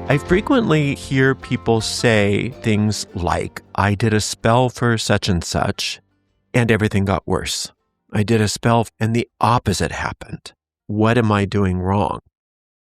I frequently hear people say things like, I did a spell for such and such, and everything got worse. I did a spell and the opposite happened. What am I doing wrong?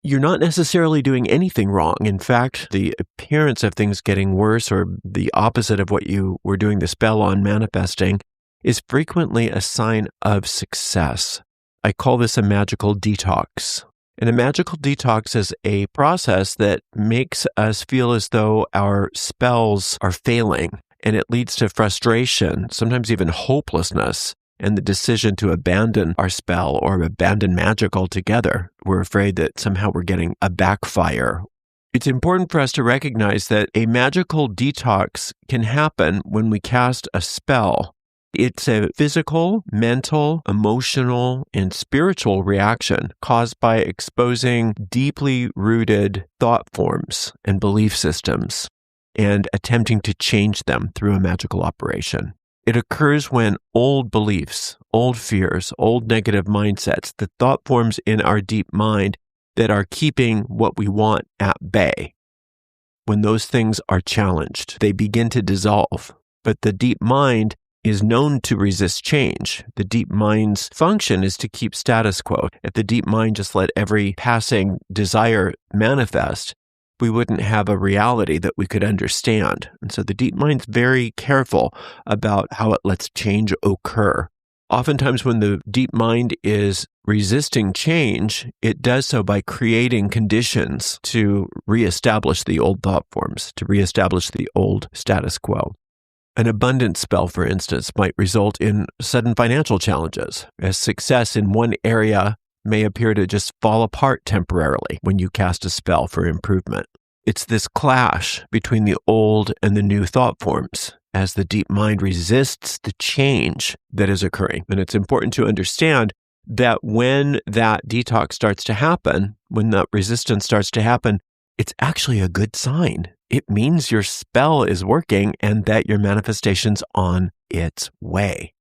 You're not necessarily doing anything wrong. In fact, the appearance of things getting worse or the opposite of what you were doing the spell on manifesting is frequently a sign of success. I call this a magical detox. And a magical detox is a process that makes us feel as though our spells are failing, and it leads to frustration, sometimes even hopelessness, and the decision to abandon our spell or abandon magic altogether. We're afraid that somehow we're getting a backfire. It's important for us to recognize that a magical detox can happen when we cast a spell. It's a physical, mental, emotional, and spiritual reaction caused by exposing deeply rooted thought forms and belief systems and attempting to change them through a magical operation. It occurs when old beliefs, old fears, old negative mindsets, the thought forms in our deep mind that are keeping what we want at bay, when those things are challenged, they begin to dissolve. But the deep mind is known to resist change. The deep mind's function is to keep status quo. If the deep mind just let every passing desire manifest, we wouldn't have a reality that we could understand. And so the deep mind's very careful about how it lets change occur. Oftentimes when the deep mind is resisting change, it does so by creating conditions to reestablish the old thought forms, to reestablish the old status quo. An abundance spell, for instance, might result in sudden financial challenges, as success in one area may appear to just fall apart temporarily when you cast a spell for improvement. It's this clash between the old and the new thought forms as the deep mind resists the change that is occurring. And it's important to understand that when that detox starts to happen, when that resistance starts to happen, it's actually a good sign. It means your spell is working and that your manifestation's on its way.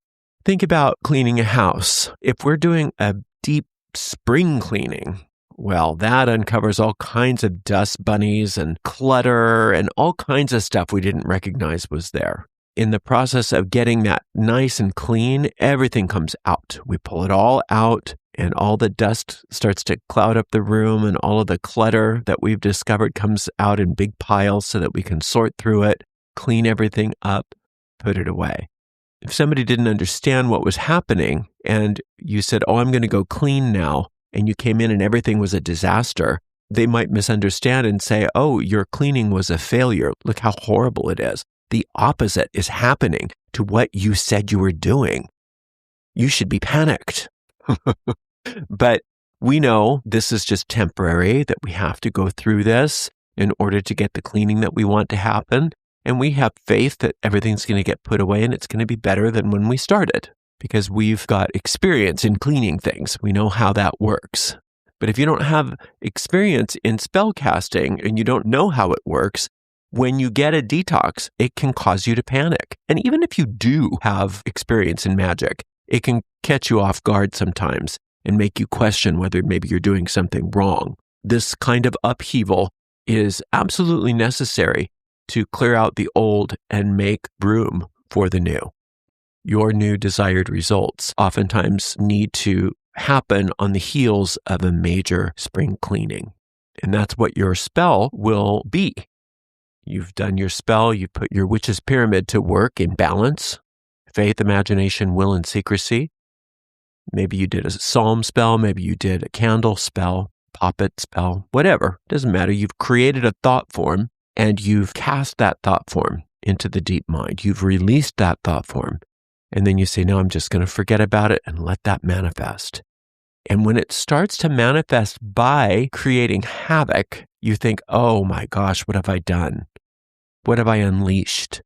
Think about cleaning a house. If we're doing a deep spring cleaning, well, that uncovers all kinds of dust bunnies and clutter and all kinds of stuff we didn't recognize was there. In the process of getting that nice and clean, everything comes out. We pull it all out and all the dust starts to cloud up the room and all of the clutter that we've discovered comes out in big piles so that we can sort through it, clean everything up, put it away. If somebody didn't understand what was happening and you said, oh, I'm going to go clean now, and you came in and everything was a disaster, they might misunderstand and say, oh, your cleaning was a failure. Look how horrible it is. The opposite is happening to what you said you were doing. You should be panicked. But we know this is just temporary, that we have to go through this in order to get the cleaning that we want to happen. And we have faith that everything's going to get put away and it's going to be better than when we started because we've got experience in cleaning things. We know how that works. But if you don't have experience in spellcasting and you don't know how it works, when you get a detox, it can cause you to panic. And even if you do have experience in magic, it can catch you off guard sometimes and make you question whether maybe you're doing something wrong. This kind of upheaval is absolutely necessary to clear out the old and make room for the new. Your new desired results oftentimes need to happen on the heels of a major spring cleaning. And that's what your spell will be. You've done your spell, you put your witch's pyramid to work in balance, faith, imagination, will, and secrecy. Maybe you did a psalm spell, maybe you did a candle spell, puppet spell, whatever. Doesn't matter. You've created a thought form and you've cast that thought form into the deep mind. You've released that thought form. And then you say, no, I'm just going to forget about it and let that manifest. And when it starts to manifest by creating havoc, you think, oh my gosh, what have I done? What have I unleashed?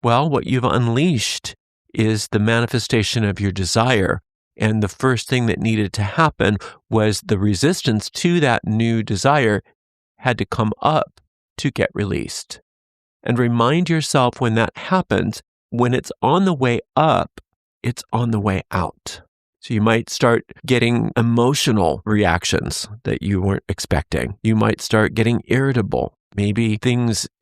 Well, what you've unleashed is the manifestation of your desire. And the first thing that needed to happen was the resistance to that new desire had to come up to get released. And remind yourself when that happens, when it's on the way up, it's on the way out. So you might start getting emotional reactions that you weren't expecting. You might start getting irritable. Maybe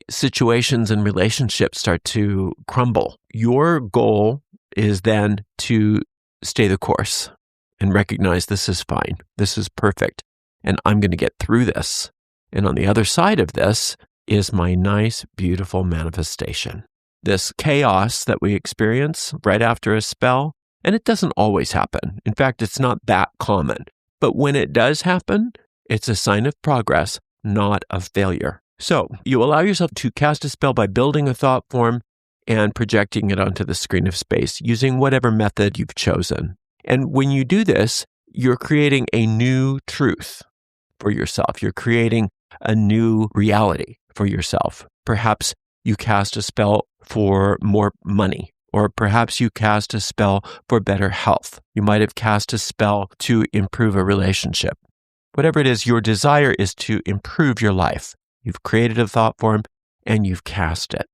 situations and relationships start to crumble. Your goal is then to stay the course and recognize this is fine. This is perfect. And I'm going to get through this. And on the other side of this is my nice, beautiful manifestation. This chaos that we experience right after a spell, and it doesn't always happen. In fact, it's not that common. But when it does happen, it's a sign of progress, not of failure. So you allow yourself to cast a spell by building a thought form and projecting it onto the screen of space using whatever method you've chosen. And when you do this, you're creating a new truth for yourself. You're creating a new reality for yourself. Perhaps you cast a spell for more money, or perhaps you cast a spell for better health. You might have cast a spell to improve a relationship. Whatever it is, your desire is to improve your life. You've created a thought form and you've cast it.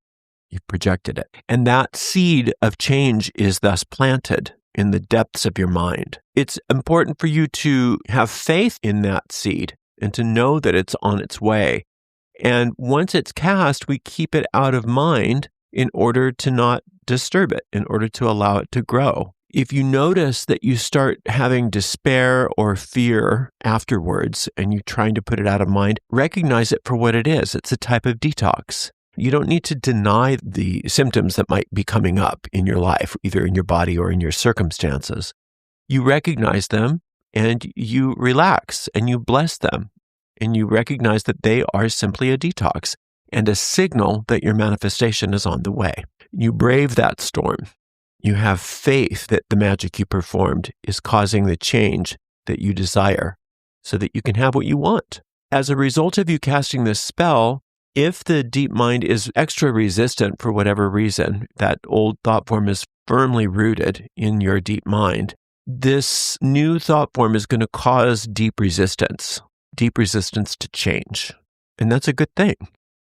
You've projected it. And that seed of change is thus planted in the depths of your mind. It's important for you to have faith in that seed and to know that it's on its way. And once it's cast, we keep it out of mind in order to not disturb it, in order to allow it to grow. If you notice that you start having despair or fear afterwards and you're trying to put it out of mind, recognize it for what it is. It's a type of detox. You don't need to deny the symptoms that might be coming up in your life, either in your body or in your circumstances. You recognize them and you relax and you bless them. And you recognize that they are simply a detox and a signal that your manifestation is on the way. You brave that storm. You have faith that the magic you performed is causing the change that you desire so that you can have what you want. As a result of you casting this spell, if the deep mind is extra resistant for whatever reason, that old thought form is firmly rooted in your deep mind, this new thought form is going to cause deep resistance to change. And that's a good thing.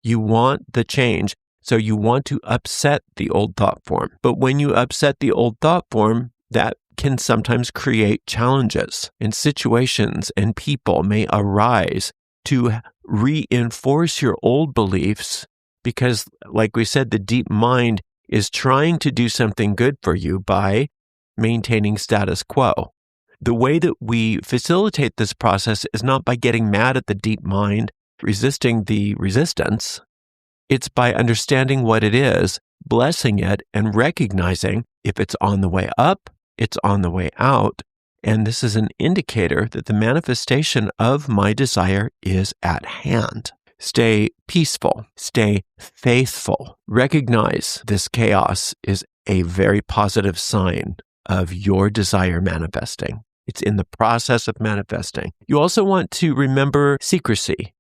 You want the change, so you want to upset the old thought form. But when you upset the old thought form, that can sometimes create challenges, and situations and people may arise to reinforce your old beliefs because, like we said, the deep mind is trying to do something good for you by maintaining status quo. The way that we facilitate this process is not by getting mad at the deep mind, resisting the resistance. It's by understanding what it is, blessing it, and recognizing if it's on the way up, it's on the way out. And this is an indicator that the manifestation of my desire is at hand. Stay peaceful, stay faithful. Recognize this chaos is a very positive sign of your desire manifesting. It's in the process of manifesting. You also want to remember secrecy.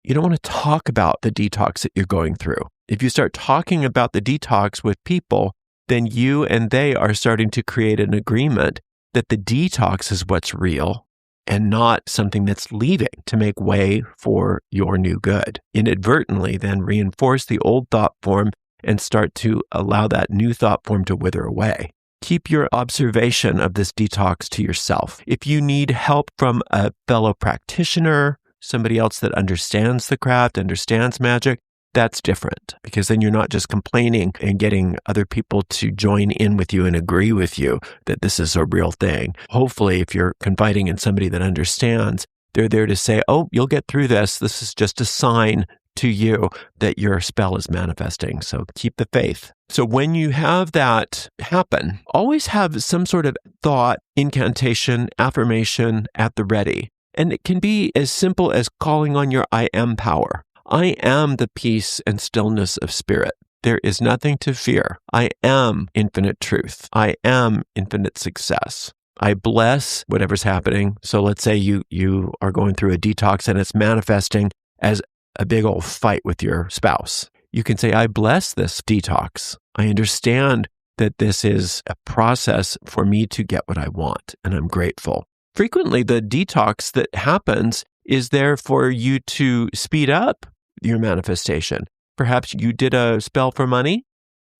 You don't want to talk about the detox that you're going through. If you start talking about the detox with people, then you and they are starting to create an agreement that the detox is what's real and not something that's leaving to make way for your new good. Inadvertently, then reinforce the old thought form and start to allow that new thought form to wither away. Keep your observation of this detox to yourself. If you need help from a fellow practitioner, somebody else that understands the craft, understands magic, that's different because then you're not just complaining and getting other people to join in with you and agree with you that this is a real thing. Hopefully, if you're confiding in somebody that understands, they're there to say, oh, you'll get through this. This is just a sign to you that your spell is manifesting. So keep the faith. So when you have that happen, always have some sort of thought, incantation, affirmation at the ready. And it can be as simple as calling on your I am power. I am the peace and stillness of spirit. There is nothing to fear. I am infinite truth. I am infinite success. I bless whatever's happening. So let's say you are going through a detox and it's manifesting as a big old fight with your spouse. You can say, I bless this detox. I understand that this is a process for me to get what I want, and I'm grateful. Frequently, the detox that happens is there for you to speed up your manifestation. Perhaps you did a spell for money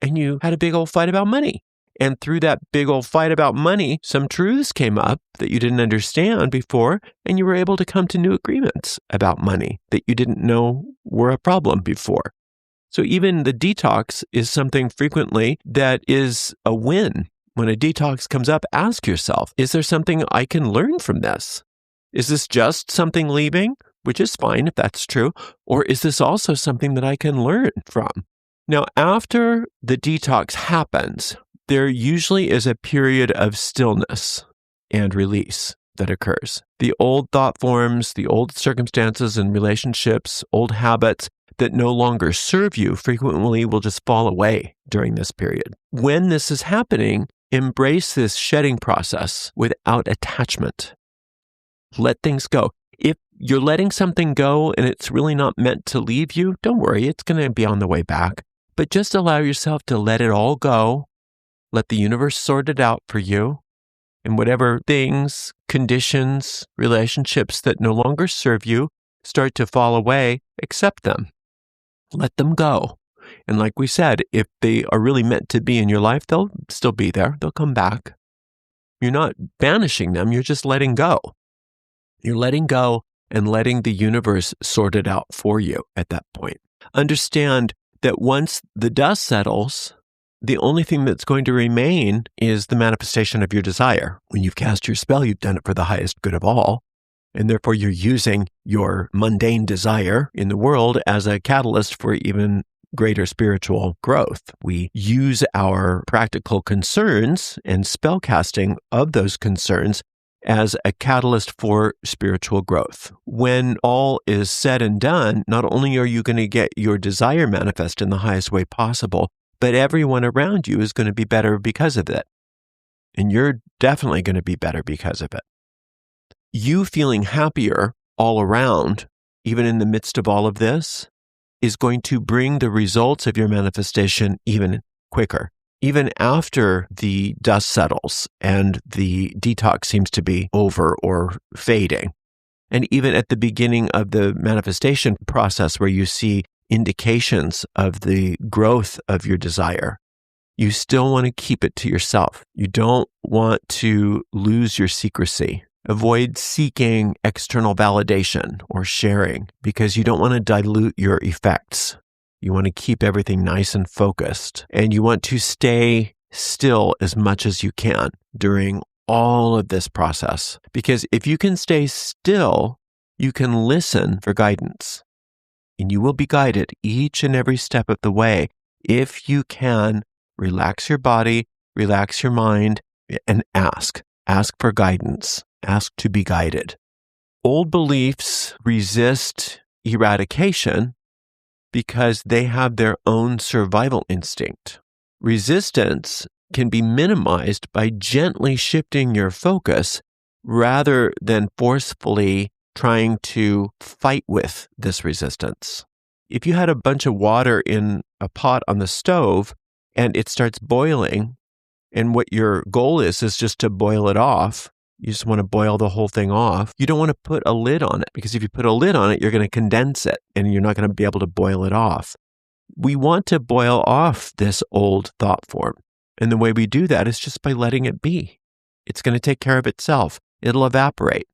and you had a big old fight about money. And through that big old fight about money, some truths came up that you didn't understand before, and you were able to come to new agreements about money that you didn't know were a problem before. So even the detox is something frequently that is a win. When a detox comes up, ask yourself, is there something I can learn from this? Is this just something leaving, which is fine if that's true, or is this also something that I can learn from? Now, after the detox happens, there usually is a period of stillness and release that occurs. The old thought forms, the old circumstances and relationships, old habits that no longer serve you frequently will just fall away during this period. When this is happening, embrace this shedding process without attachment. Let things go. If you're letting something go and it's really not meant to leave you, don't worry, it's going to be on the way back. But just allow yourself to let it all go. Let the universe sort it out for you. And whatever things, conditions, relationships that no longer serve you start to fall away, accept them. Let them go. And like we said, if they are really meant to be in your life, they'll still be there. They'll come back. You're not banishing them. You're just letting go. You're letting go and letting the universe sort it out for you at that point. Understand that once the dust settles, the only thing that's going to remain is the manifestation of your desire. When you've cast your spell, you've done it for the highest good of all. And therefore, you're using your mundane desire in the world as a catalyst for even greater spiritual growth. We use our practical concerns and spellcasting of those concerns as a catalyst for spiritual growth. When all is said and done, not only are you going to get your desire manifest in the highest way possible, but everyone around you is going to be better because of it. And you're definitely going to be better because of it. You feeling happier all around, even in the midst of all of this, is going to bring the results of your manifestation even quicker. Even after the dust settles and the detox seems to be over or fading. And even at the beginning of the manifestation process where you see indications of the growth of your desire, you still want to keep it to yourself. You don't want to lose your secrecy. Avoid seeking external validation or sharing because you don't want to dilute your effects. You want to keep everything nice and focused, and you want to stay still as much as you can during all of this process. Because if you can stay still, you can listen for guidance, and you will be guided each and every step of the way if you can relax your body, relax your mind, and ask. Ask for guidance. Ask to be guided. Old beliefs resist eradication because they have their own survival instinct. Resistance can be minimized by gently shifting your focus rather than forcefully trying to fight with this resistance. If you had a bunch of water in a pot on the stove and it starts boiling, and what your goal is just to boil it off, you just want to boil the whole thing off. You don't want to put a lid on it because if you put a lid on it, you're going to condense it and you're not going to be able to boil it off. We want to boil off this old thought form. And the way we do that is just by letting it be. It's going to take care of itself. It'll evaporate.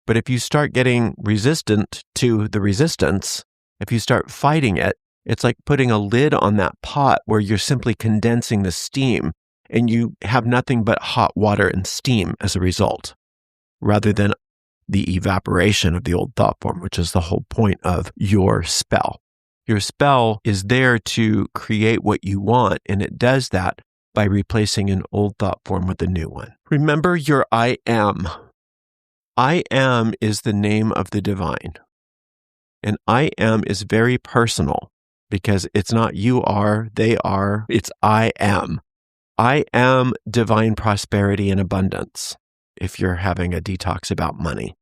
But if you start getting resistant to the resistance, if you start fighting it, it's like putting a lid on that pot where you're simply condensing the steam. And you have nothing but hot water and steam as a result, rather than the evaporation of the old thought form, which is the whole point of your spell. Your spell is there to create what you want, and it does that by replacing an old thought form with a new one. Remember your I am. I am is the name of the divine. And I am is very personal because it's not you are, they are, it's I am. I am divine prosperity and abundance, if you're having a detox about money.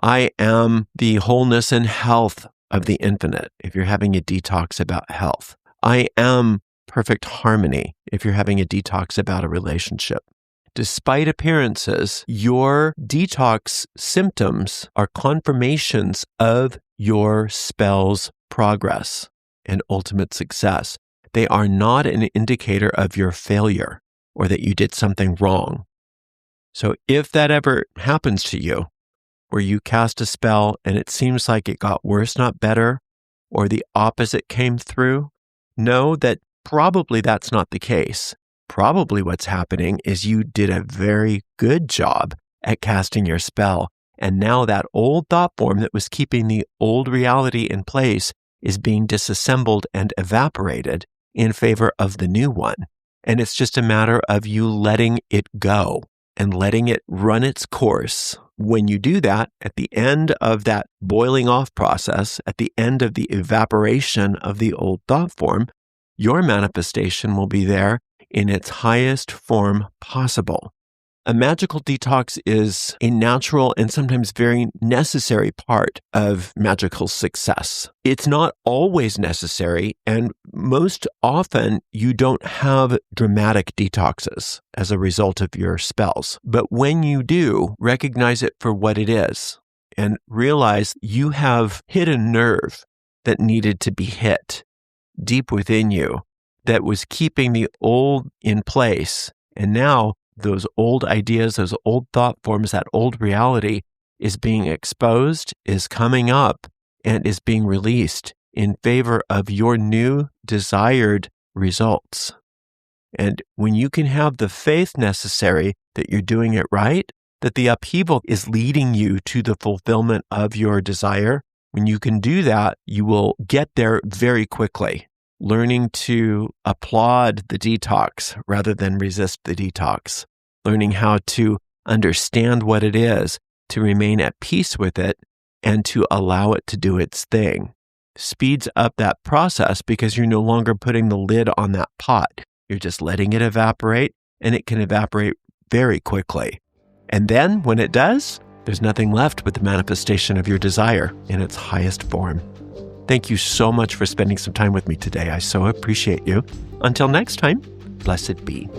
I am the wholeness and health of the infinite, if you're having a detox about health. I am perfect harmony, if you're having a detox about a relationship. Despite appearances, your detox symptoms are confirmations of your spell's progress and ultimate success. They are not an indicator of your failure. or that you did something wrong. So if that ever happens to you, where you cast a spell and it seems like it got worse, not better, or the opposite came through, know that probably that's not the case. Probably what's happening is you did a very good job at casting your spell. And now that old thought form that was keeping the old reality in place is being disassembled and evaporated in favor of the new one. And it's just a matter of you letting it go and letting it run its course. When you do that, at the end of that boiling off process, at the end of the evaporation of the old thought form, your manifestation will be there in its highest form possible. A magical detox is a natural and sometimes very necessary part of magical success. It's not always necessary, and most often you don't have dramatic detoxes as a result of your spells. But when you do, recognize it for what it is and realize you have hit a nerve that needed to be hit deep within you that was keeping the old in place. And now those old ideas, those old thought forms, that old reality is being exposed, is coming up, and is being released in favor of your new desired results. And when you can have the faith necessary that you're doing it right, that the upheaval is leading you to the fulfillment of your desire, when you can do that, you will get there very quickly. Learning to applaud the detox rather than resist the detox. Learning how to understand what it is, to remain at peace with it, and to allow it to do its thing. Speeds up that process because you're no longer putting the lid on that pot. You're just letting it evaporate, and it can evaporate very quickly. And then when it does, there's nothing left but the manifestation of your desire in its highest form. Thank you so much for spending some time with me today. I so appreciate you. Until next time, blessed be.